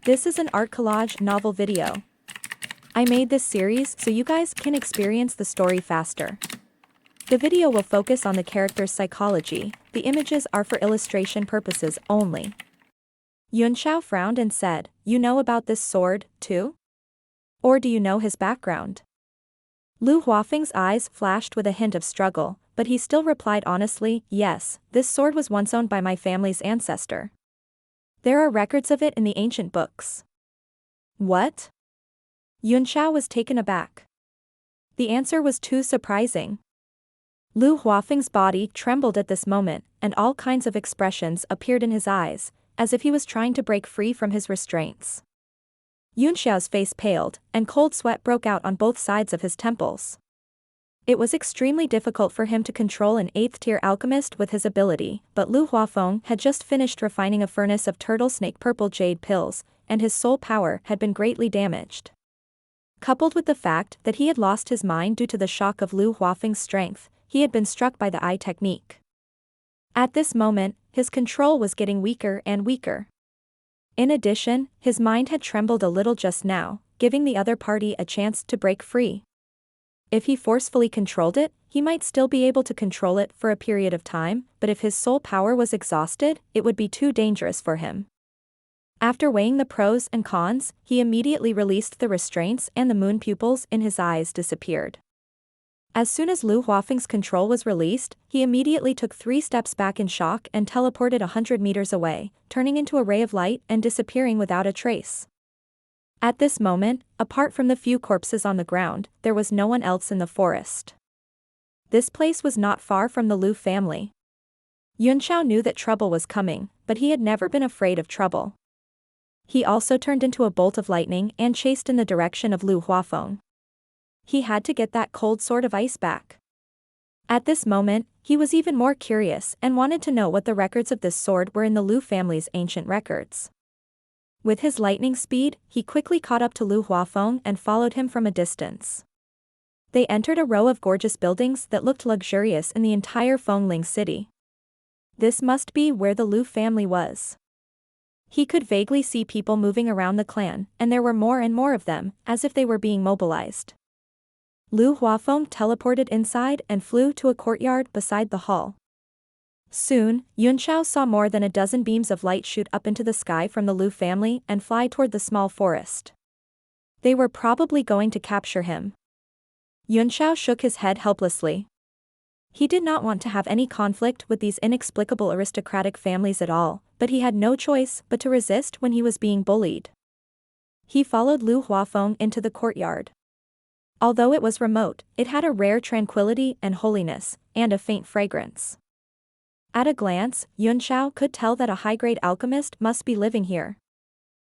This is an art collage novel video. I made this series so you guys can experience the story faster. The video will focus on the character's psychology, the images are for illustration purposes only. Yunxiao frowned and said, "You know about this sword, too? Or do you know his background?" Lu Huafeng's eyes flashed with a hint of struggle, but he still replied honestly, "Yes, this sword was once owned by my family's ancestor. There are records of it in the ancient books." What? Yunxiao was taken aback. The answer was too surprising. Lu Huafeng's body trembled at this moment, and all kinds of expressions appeared in his eyes, as if he was trying to break free from his restraints. Yunxiao's face paled, and cold sweat broke out on both sides of his temples. It was extremely difficult for him to control an 8th-tier alchemist with his ability, but Lu Huafeng had just finished refining a furnace of turtle snake purple jade pills, and his soul power had been greatly damaged. Coupled with the fact that he had lost his mind due to the shock of Lu Huafeng's strength, he had been struck by the eye technique. At this moment, his control was getting weaker and weaker. In addition, his mind had trembled a little just now, giving the other party a chance to break free. If he forcefully controlled it, he might still be able to control it for a period of time, but if his soul power was exhausted, it would be too dangerous for him. After weighing the pros and cons, he immediately released the restraints and the moon pupils in his eyes disappeared. As soon as Lu Huafeng's control was released, he immediately took 3 steps back in shock and teleported 100 meters away, turning into a ray of light and disappearing without a trace. At this moment, apart from the few corpses on the ground, there was no one else in the forest. This place was not far from the Lu family. Yunxiao knew that trouble was coming, but he had never been afraid of trouble. He also turned into a bolt of lightning and chased in the direction of Lu Huafeng. He had to get that cold sword of ice back. At this moment, he was even more curious and wanted to know what the records of this sword were in the Lu family's ancient records. With his lightning speed, he quickly caught up to Lu Huafeng and followed him from a distance. They entered a row of gorgeous buildings that looked luxurious in the entire Fengling city. This must be where the Lu family was. He could vaguely see people moving around the clan, and there were more and more of them, as if they were being mobilized. Lu Huafeng teleported inside and flew to a courtyard beside the hall. Soon, Yunxiao saw more than a dozen beams of light shoot up into the sky from the Lu family and fly toward the small forest. They were probably going to capture him. Yunxiao shook his head helplessly. He did not want to have any conflict with these inexplicable aristocratic families at all, but he had no choice but to resist when he was being bullied. He followed Lu Huafeng into the courtyard. Although it was remote, it had a rare tranquility and holiness, and a faint fragrance. At a glance, Yunxiao could tell that a high-grade alchemist must be living here.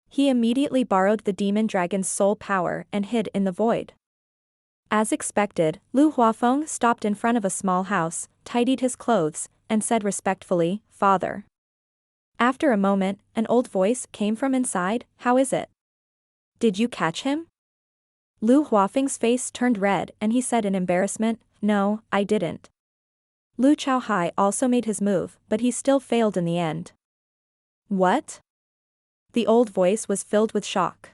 He immediately borrowed the demon dragon's soul power and hid in the void. As expected, Lu Huafeng stopped in front of a small house, tidied his clothes, and said respectfully, "Father." After a moment, an old voice came from inside, "How is it? Did you catch him?" Lu Huafeng's face turned red and he said in embarrassment, "No, I didn't." Lu Chaohai also made his move, but he still failed in the end. "What?" The old voice was filled with shock.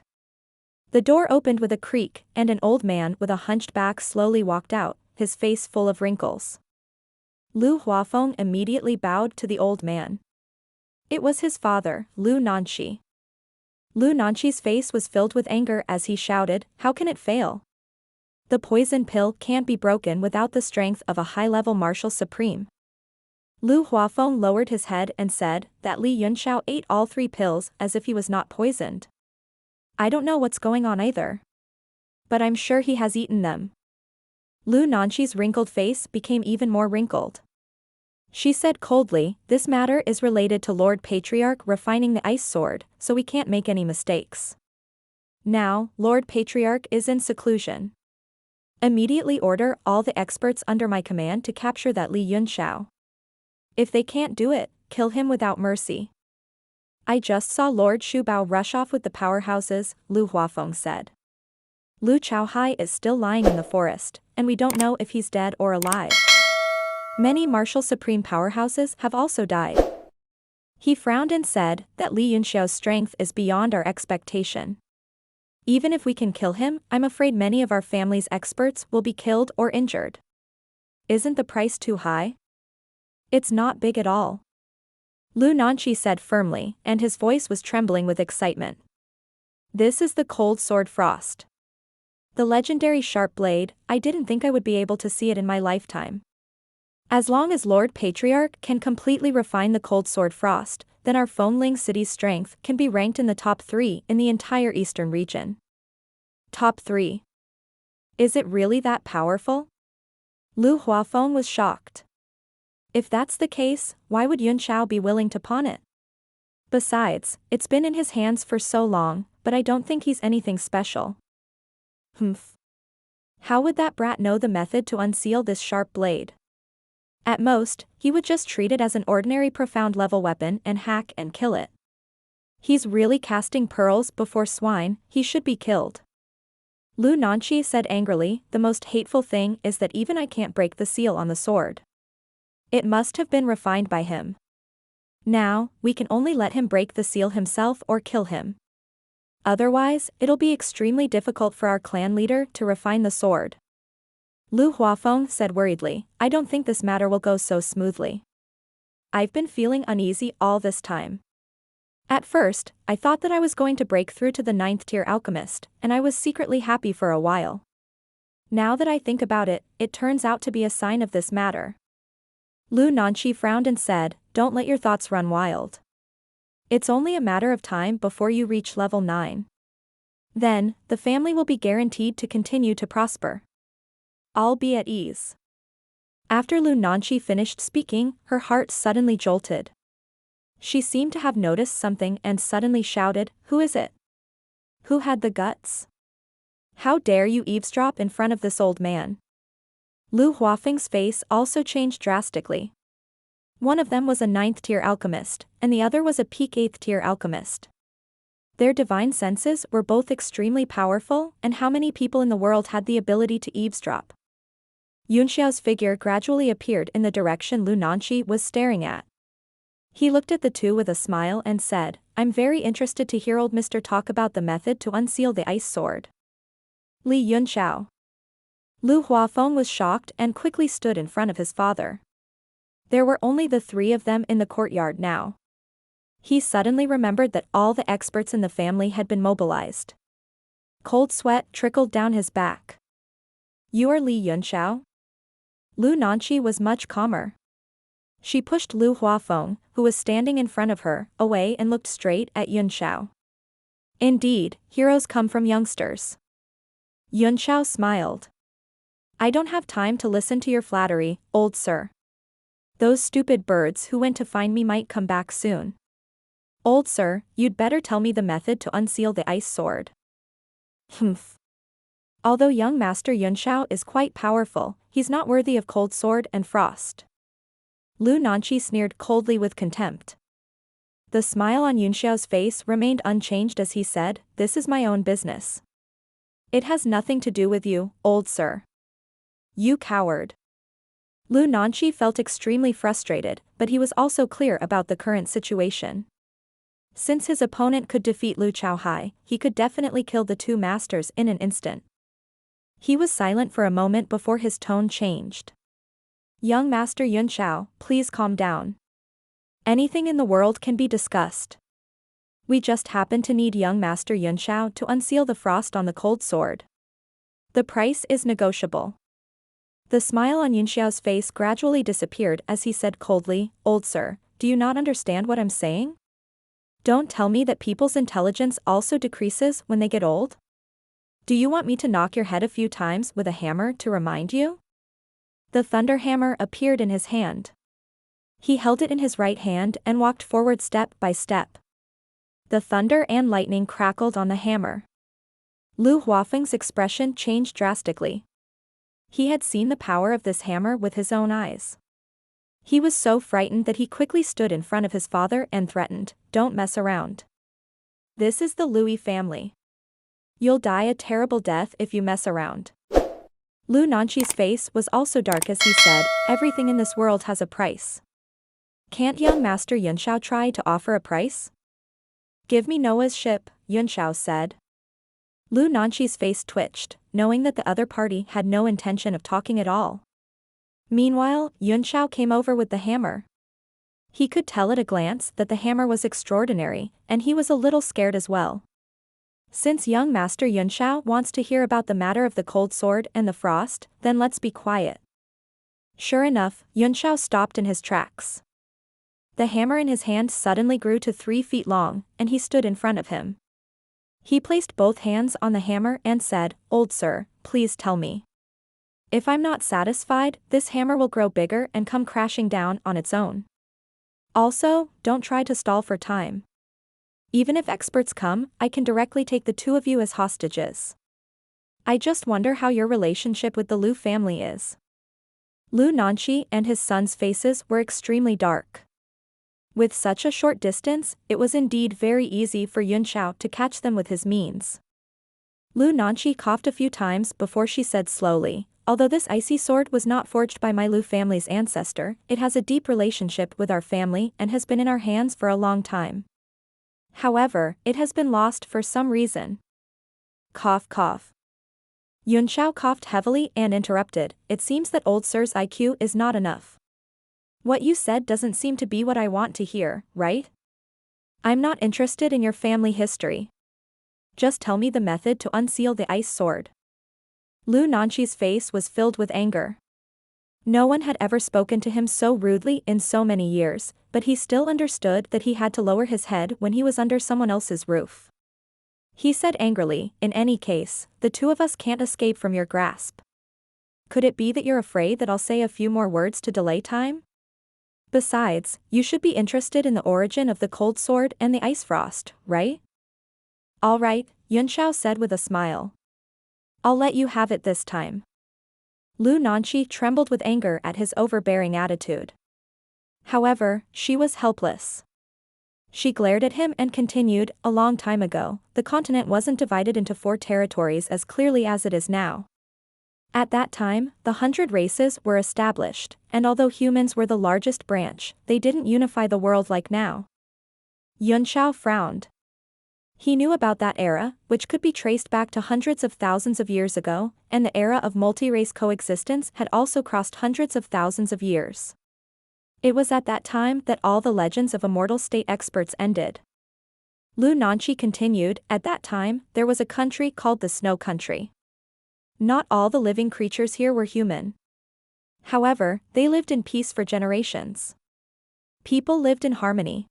The door opened with a creak, and an old man with a hunched back slowly walked out, his face full of wrinkles. Lu Huafeng immediately bowed to the old man. It was his father, Lu Nanqi. Lu Nanqi's face was filled with anger as he shouted, "How can it fail? The poison pill can't be broken without the strength of a high-level martial supreme." Lu Huafeng lowered his head and said that Li Yunxiao ate all 3 pills as if he was not poisoned. "I don't know what's going on either. But I'm sure he has eaten them." Lu Nanqi's wrinkled face became even more wrinkled. She said coldly, "This matter is related to Lord Patriarch refining the ice sword, so we can't make any mistakes. Now, Lord Patriarch is in seclusion. Immediately order all the experts under my command to capture that Li Yunxiao. If they can't do it, kill him without mercy." "I just saw Lord Shubao rush off with the powerhouses," Lu Huafeng said. "Lu Chaohai is still lying in the forest, and we don't know if he's dead or alive. Many martial supreme powerhouses have also died." He frowned and said that Li Yunxiao's strength is beyond our expectation. Even if we can kill him, I'm afraid many of our family's experts will be killed or injured. Isn't the price too high? It's not big at all. Lu Nanqi said firmly, and his voice was trembling with excitement. This is the cold sword Frost. The legendary sharp blade. I didn't think I would be able to see it in my lifetime. As long as Lord Patriarch can completely refine the cold sword Frost, then our Fengling city's strength can be ranked in the top 3 in the entire eastern region. Top 3. Is it really that powerful? Lu Huafeng was shocked. If that's the case, why would Yun Xiao be willing to pawn it? Besides, it's been in his hands for so long, but I don't think he's anything special. Humph. How would that brat know the method to unseal this sharp blade? At most, he would just treat it as an ordinary profound level weapon and hack and kill it. He's really casting pearls before swine. He should be killed. Lu Nanqi said angrily, the most hateful thing is that even I can't break the seal on the sword. It must have been refined by him. Now, we can only let him break the seal himself or kill him. Otherwise, it'll be extremely difficult for our clan leader to refine the sword. Lu Huafeng said worriedly, I don't think this matter will go so smoothly. I've been feeling uneasy all this time. At first, I thought that I was going to break through to the 9th tier alchemist, and I was secretly happy for a while. Now that I think about it, it turns out to be a sign of this matter. Lu Nanqi frowned and said, don't let your thoughts run wild. It's only a matter of time before you reach level 9. Then, the family will be guaranteed to continue to prosper. I'll be at ease. After Lu Nanqi finished speaking, her heart suddenly jolted. She seemed to have noticed something and suddenly shouted, who is it? Who had the guts? How dare you eavesdrop in front of this old man? Lu Huafeng's face also changed drastically. One of them was a 9th tier alchemist, and the other was a peak 8th tier alchemist. Their divine senses were both extremely powerful, and how many people in the world had the ability to eavesdrop? Yunxiao's figure gradually appeared in the direction Lu Nanqi was staring at. He looked at the two with a smile and said, I'm very interested to hear old Mr. talk about the method to unseal the ice sword. Li Yunxiao. Lu Huafeng was shocked and quickly stood in front of his father. There were only the 3 of them in the courtyard now. He suddenly remembered that all the experts in the family had been mobilized. Cold sweat trickled down his back. You are Li Yunxiao? Lu Nanqi was much calmer. She pushed Lu Huafeng, who was standing in front of her, away and looked straight at Yunxiao. Indeed, heroes come from youngsters. Yunxiao smiled. I don't have time to listen to your flattery, old sir. Those stupid birds who went to find me might come back soon. Old sir, you'd better tell me the method to unseal the ice sword. Humph. Although young Master Yunxiao is quite powerful, he's not worthy of cold sword and frost. Lu Nanqi sneered coldly with contempt. The smile on Yunxiao's face remained unchanged as he said, this is my own business. It has nothing to do with you, old sir. You coward. Lu Nanqi felt extremely frustrated, but he was also clear about the current situation. Since his opponent could defeat Lu Chaohai, he could definitely kill the 2 masters in an instant. He was silent for a moment before his tone changed. Young Master Yunxiao, please calm down. Anything in the world can be discussed. We just happen to need young Master Yunxiao to unseal the frost on the cold sword. The price is negotiable. The smile on Yunxiao's face gradually disappeared as he said coldly, old sir, do you not understand what I'm saying? Don't tell me that people's intelligence also decreases when they get old? Do you want me to knock your head a few times with a hammer to remind you? The thunder hammer appeared in his hand. He held it in his right hand and walked forward step by step. The thunder and lightning crackled on the hammer. Lu Huafeng's expression changed drastically. He had seen the power of this hammer with his own eyes. He was so frightened that he quickly stood in front of his father and threatened, don't mess around. This is the Lui family. You'll die a terrible death if you mess around. Lu Nanqi's face was also dark as he said, everything in this world has a price. Can't young Master Yunxiao try to offer a price? Give me Noah's ship, Yunxiao said. Lu Nanqi's face twitched, knowing that the other party had no intention of talking at all. Meanwhile, Yunxiao came over with the hammer. He could tell at a glance that the hammer was extraordinary, and he was a little scared as well. Since young Master Yunxiao wants to hear about the matter of the cold sword and the frost, then let's be quiet. Sure enough, Yunxiao stopped in his tracks. The hammer in his hand suddenly grew to 3 feet long, and he stood in front of him. He placed both hands on the hammer and said, "Old sir, please tell me. If I'm not satisfied, this hammer will grow bigger and come crashing down on its own. Also, don't try to stall for time. Even if experts come, I can directly take the two of you as hostages. I just wonder how your relationship with the Lu family is." Lu Nanqi and his son's faces were extremely dark. With such a short distance, it was indeed very easy for Yunxiao to catch them with his means. Lu Nanqi coughed a few times before she said slowly, "Although this icy sword was not forged by my Lu family's ancestor, it has a deep relationship with our family and has been in our hands for a long time. However, it has been lost for some reason." Cough cough. Yunxiao coughed heavily and interrupted, "It seems that old sir's IQ is not enough. What you said doesn't seem to be what I want to hear, right? I'm not interested in your family history. Just tell me the method to unseal the ice sword." Lu Nanqi's face was filled with anger. No one had ever spoken to him so rudely in so many years, but he still understood that he had to lower his head when he was under someone else's roof. He said angrily, "In any case, the two of us can't escape from your grasp. Could it be that you're afraid that I'll say a few more words to delay time? Besides, you should be interested in the origin of the cold sword and the ice frost, right?" "All right," Yunxiao said with a smile. "I'll let you have it this time." Lu Nanqi trembled with anger at his overbearing attitude. However, she was helpless. She glared at him and continued, "A long time ago, the continent wasn't divided into 4 territories as clearly as it is now. At that time, the 100 races were established, and although humans were the largest branch, they didn't unify the world like now." Yunxiao frowned. He knew about that era, which could be traced back to hundreds of thousands of years ago, and the era of multi-race coexistence had also crossed hundreds of thousands of years. It was at that time that all the legends of immortal state experts ended. Lu Nanqi continued, "At that time, there was a country called the Snow Country. Not all the living creatures here were human. However, they lived in peace for generations. People lived in harmony.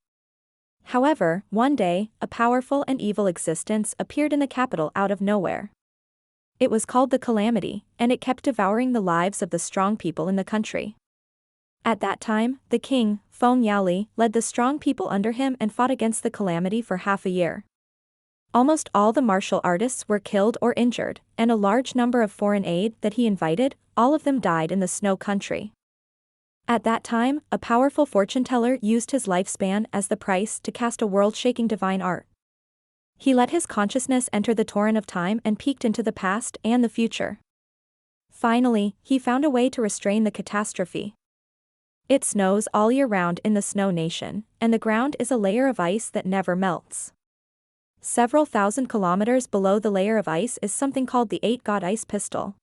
However, one day, a powerful and evil existence appeared in the capital out of nowhere. It was called the Calamity, and it kept devouring the lives of the strong people in the country. At that time, the king, Feng Yaoli, led the strong people under him and fought against the Calamity for half a year. Almost all the martial artists were killed or injured, and a large number of foreign aid that he invited, all of them died in the Snow Country. At that time, a powerful fortune teller used his lifespan as the price to cast a world-shaking divine art. He let his consciousness enter the torrent of time and peeked into the past and the future. Finally, he found a way to restrain the catastrophe. It snows all year round in the Snow Nation, and the ground is a layer of ice that never melts. Several thousand kilometers below the layer of ice is something called the 8-God Ice Pistol.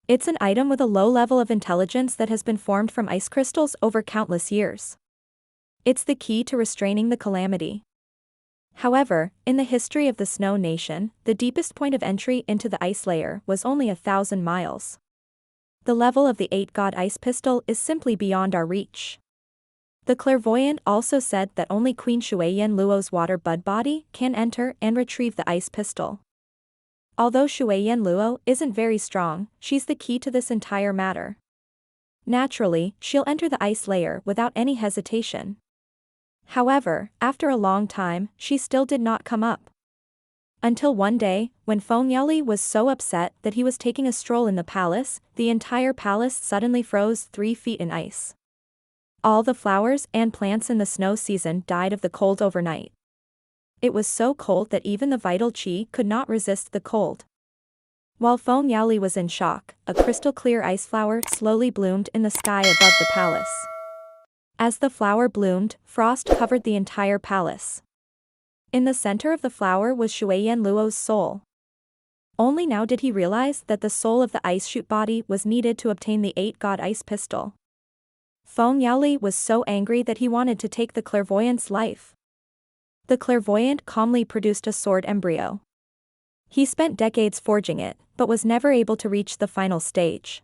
It's an item with a low level of intelligence that has been formed from ice crystals over countless years. It's the key to restraining the Calamity. However, in the history of the Snow Nation, the deepest point of entry into the ice layer was only 1,000 miles. The level of the 8-God Ice Pistol is simply beyond our reach. The clairvoyant also said that only Queen Shuiyan Luo's water bud body can enter and retrieve the ice pistol. Although Shuiyan Luo isn't very strong, she's the key to this entire matter. Naturally, she'll enter the ice layer without any hesitation. However, after a long time, she still did not come up. Until one day, when Feng Yaoli was so upset that he was taking a stroll in the palace, the entire palace suddenly froze 3 feet in ice. All the flowers and plants in the snow season died of the cold overnight. It was so cold that even the vital qi could not resist the cold. While Feng Yaoli was in shock, a crystal clear ice flower slowly bloomed in the sky above the palace. As the flower bloomed, frost covered the entire palace. In the center of the flower was Shuiyan Luo's soul. Only now did he realize that the soul of the ice shoot body was needed to obtain the 8-god ice pistol. Feng Yaoli was so angry that he wanted to take the clairvoyant's life. The clairvoyant calmly produced a sword embryo. He spent decades forging it, but was never able to reach the final stage.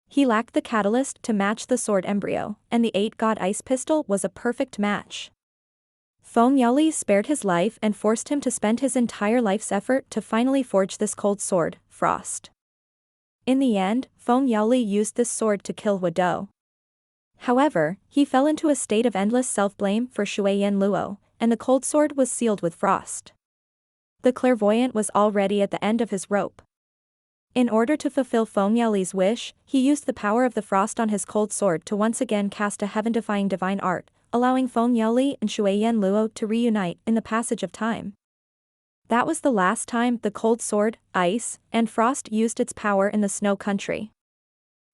He lacked the catalyst to match the sword embryo, and the 8-god ice pistol was a perfect match. Feng Yaoli spared his life and forced him to spend his entire life's effort to finally forge this cold sword, Frost. In the end, Feng Yaoli used this sword to kill Huado. However, he fell into a state of endless self-blame for Shuiyan Luo, and the cold sword was sealed with frost. The clairvoyant was already at the end of his rope. In order to fulfill Feng Yaoli's wish, he used the power of the frost on his cold sword to once again cast a heaven-defying divine art, allowing Feng Yaoli and Shuiyan Luo to reunite in the passage of time. That was the last time the cold sword, ice, and frost used its power in the snow country.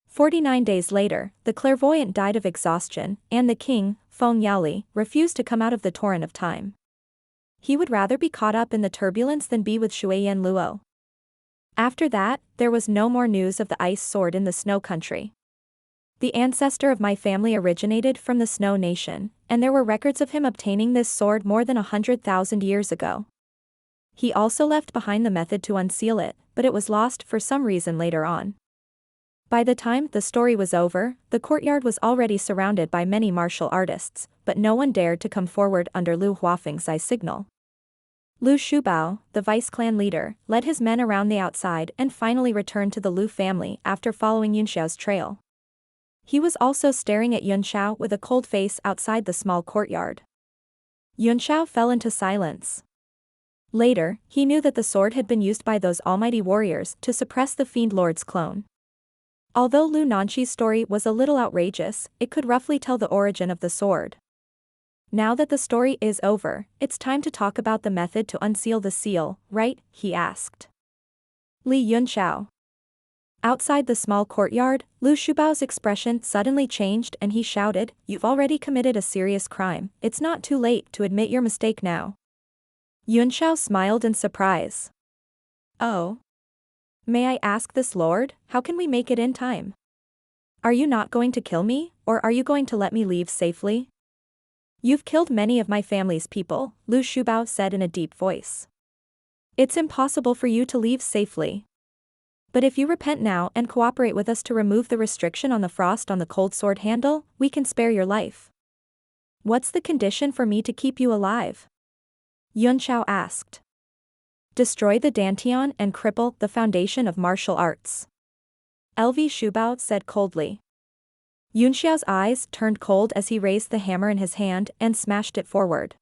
49 days later, the clairvoyant died of exhaustion, and the king, Feng Yaoli, refused to come out of the torrent of time. He would rather be caught up in the turbulence than be with Shuiyan Luo. After that, there was no more news of the ice sword in the snow country. The ancestor of my family originated from the Snow Nation, and there were records of him obtaining this sword more than 100,000 years ago. He also left behind the method to unseal it, but it was lost for some reason later on. By the time the story was over, the courtyard was already surrounded by many martial artists, but no one dared to come forward under Lu Huafeng's eye signal. Lu Shubao, the vice-clan leader, led his men around the outside and finally returned to the Lu family after following Yunxiao's trail. He was also staring at Yunxiao with a cold face outside the small courtyard. Yunxiao fell into silence. Later, he knew that the sword had been used by those almighty warriors to suppress the Fiend Lord's clone. Although Lu Nanqi's story was a little outrageous, it could roughly tell the origin of the sword. Now that the story is over, it's time to talk about the method to unseal the seal, right? He asked. Li Yunxiao. Outside the small courtyard, Lu Shubao's expression suddenly changed and he shouted, "You've already committed a serious crime, it's not too late to admit your mistake now." Yunxiao smiled in surprise. "Oh? May I ask this, Lord, how can we make it in time? Are you not going to kill me, or are you going to let me leave safely?" "You've killed many of my family's people," Lu Shubao said in a deep voice. "It's impossible for you to leave safely. But if you repent now and cooperate with us to remove the restriction on the frost on the cold sword handle, we can spare your life." "What's the condition for me to keep you alive?" Yunxiao asked. "Destroy the Dantian and cripple the foundation of martial arts," LV Shubao said coldly. Yunxiao's eyes turned cold as he raised the hammer in his hand and smashed it forward.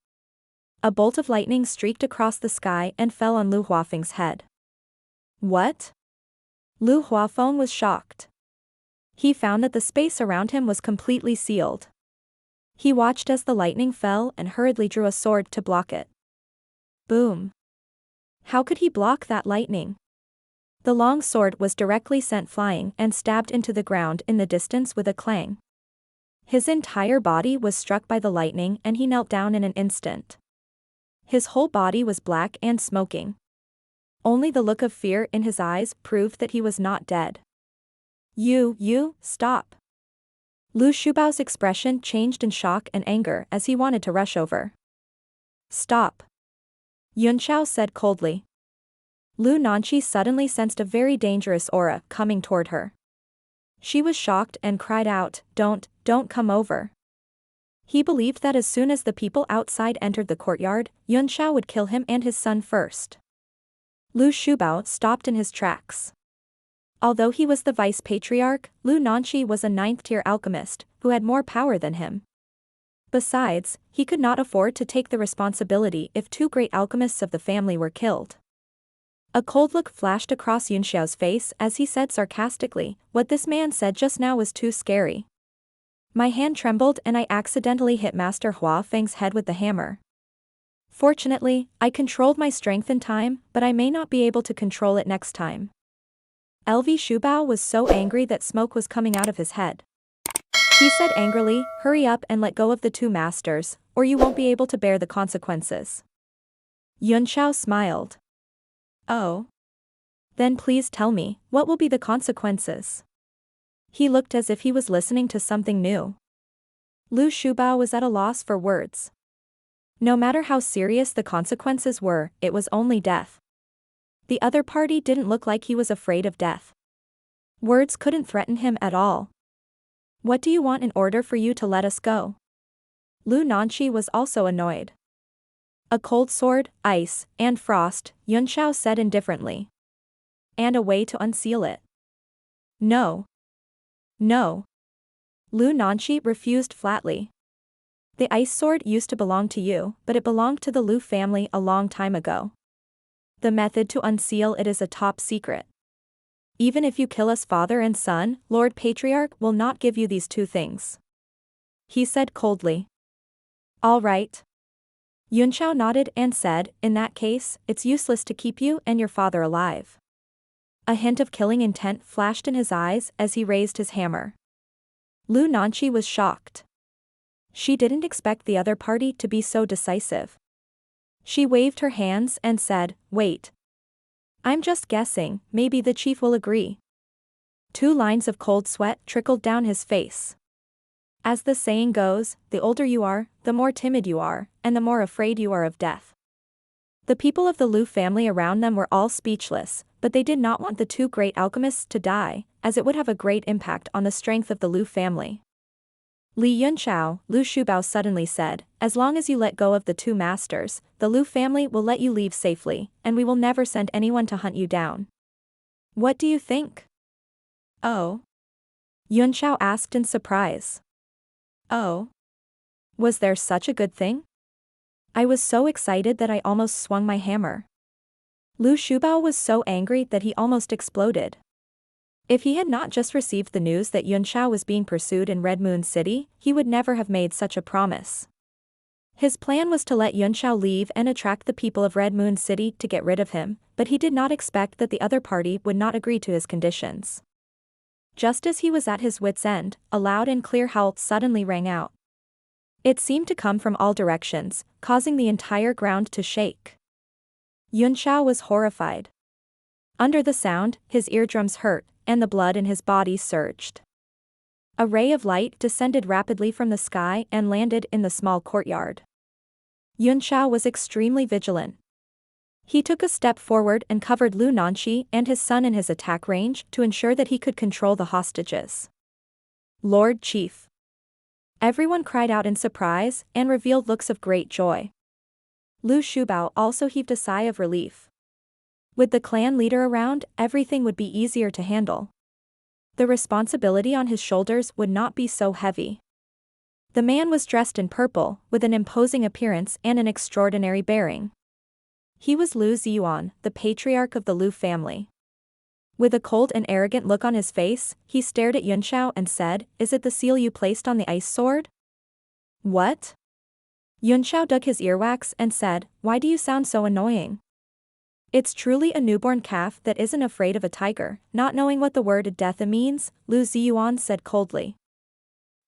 A bolt of lightning streaked across the sky and fell on Lu Huafeng's head. "What?" Lu Huafeng was shocked. He found that the space around him was completely sealed. He watched as the lightning fell and hurriedly drew a sword to block it. Boom. How could he block that lightning? The long sword was directly sent flying and stabbed into the ground in the distance with a clang. His entire body was struck by the lightning and he knelt down in an instant. His whole body was black and smoking. Only the look of fear in his eyes proved that he was not dead. You, stop." Lu Shubao's expression changed in shock and anger as he wanted to rush over. "Stop," Yunxiao said coldly. Lu Nanqi suddenly sensed a very dangerous aura coming toward her. She was shocked and cried out, Don't come over." He believed that as soon as the people outside entered the courtyard, Yunxiao would kill him and his son first. Lu Shubao stopped in his tracks. Although he was the vice-patriarch, Lu Nanqi was a 9th-tier alchemist, who had more power than him. Besides, he could not afford to take the responsibility if 2 great alchemists of the family were killed. A cold look flashed across Yunxiao's face as he said sarcastically, "What this man said just now was too scary." My hand trembled and I accidentally hit Master Huafeng's head with the hammer. Fortunately, I controlled my strength in time, but I may not be able to control it next time. LV Shubao was so angry that smoke was coming out of his head. He said angrily, hurry up and let go of the two masters, or you won't be able to bear the consequences. Yunxiao smiled. Oh. Then please tell me, what will be the consequences? He looked as if he was listening to something new. Lu Shubao was at a loss for words. No matter how serious the consequences were, it was only death. The other party didn't look like he was afraid of death. Words couldn't threaten him at all. What do you want in order for you to let us go? Lu Nanqi was also annoyed. A cold sword, ice, and frost, Yunxiao said indifferently. And a way to unseal it. No. No. Lu Nanqi refused flatly. The ice sword used to belong to you, but it belonged to the Lu family a long time ago. The method to unseal it is a top secret. Even if you kill us father and son, Lord Patriarch will not give you these two things. He said coldly. All right. Yunxiao nodded and said, in that case, it's useless to keep you and your father alive. A hint of killing intent flashed in his eyes as he raised his hammer. Lu Nanqi was shocked. She didn't expect the other party to be so decisive. She waved her hands and said, wait. I'm just guessing, maybe the chief will agree. 2 lines of cold sweat trickled down his face. As the saying goes, the older you are, the more timid you are, and the more afraid you are of death. The people of the Lu family around them were all speechless, but they did not want the 2 great alchemists to die, as it would have a great impact on the strength of the Lu family. Li Yunxiao, Lu Shubao suddenly said, as long as you let go of the 2 masters, the Lu family will let you leave safely, and we will never send anyone to hunt you down. What do you think? Oh? Yunxiao asked in surprise. Oh? Was there such a good thing? I was so excited that I almost swung my hammer. Lu Shubao was so angry that he almost exploded. If he had not just received the news that Yunxiao was being pursued in Red Moon City, he would never have made such a promise. His plan was to let Yunxiao leave and attract the people of Red Moon City to get rid of him, but he did not expect that the other party would not agree to his conditions. Just as he was at his wit's end, a loud and clear howl suddenly rang out. It seemed to come from all directions, causing the entire ground to shake. Yunxiao was horrified. Under the sound, his eardrums hurt, and the blood in his body surged. A ray of light descended rapidly from the sky and landed in the small courtyard. Yunxiao was extremely vigilant. He took a step forward and covered Lu Nanqi and his son in his attack range to ensure that he could control the hostages. Lord Chief. Everyone cried out in surprise and revealed looks of great joy. Lu Shubao also heaved a sigh of relief. With the clan leader around, everything would be easier to handle. The responsibility on his shoulders would not be so heavy. The man was dressed in purple, with an imposing appearance and an extraordinary bearing. He was Lu Ziyuan, the patriarch of the Lu family. With a cold and arrogant look on his face, he stared at Yunxiao and said, "Is it the seal you placed on the ice sword?" "What?" Yunxiao dug his earwax and said, "Why do you sound so annoying?" "It's truly a newborn calf that isn't afraid of a tiger." Not knowing what the word death means, Lu Ziyuan said coldly.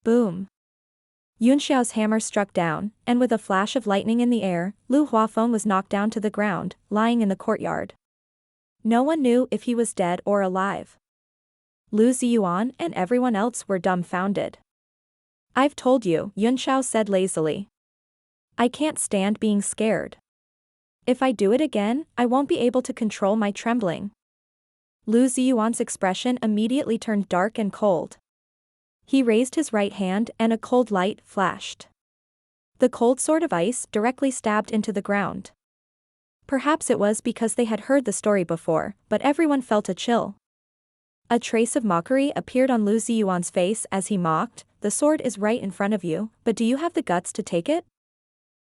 Boom. Yunxiao's hammer struck down, and with a flash of lightning in the air, Lu Huafeng was knocked down to the ground, lying in the courtyard. No one knew if he was dead or alive. Lu Ziyuan and everyone else were dumbfounded. "I've told you," Yunxiao said lazily. "I can't stand being scared. If I do it again, I won't be able to control my trembling." Lu Ziyuan's expression immediately turned dark and cold. He raised his right hand and a cold light flashed. The cold sword of ice directly stabbed into the ground. Perhaps it was because they had heard the story before, but everyone felt a chill. A trace of mockery appeared on Lu Ziyuan's face as he mocked, "The sword is right in front of you, but do you have the guts to take it?"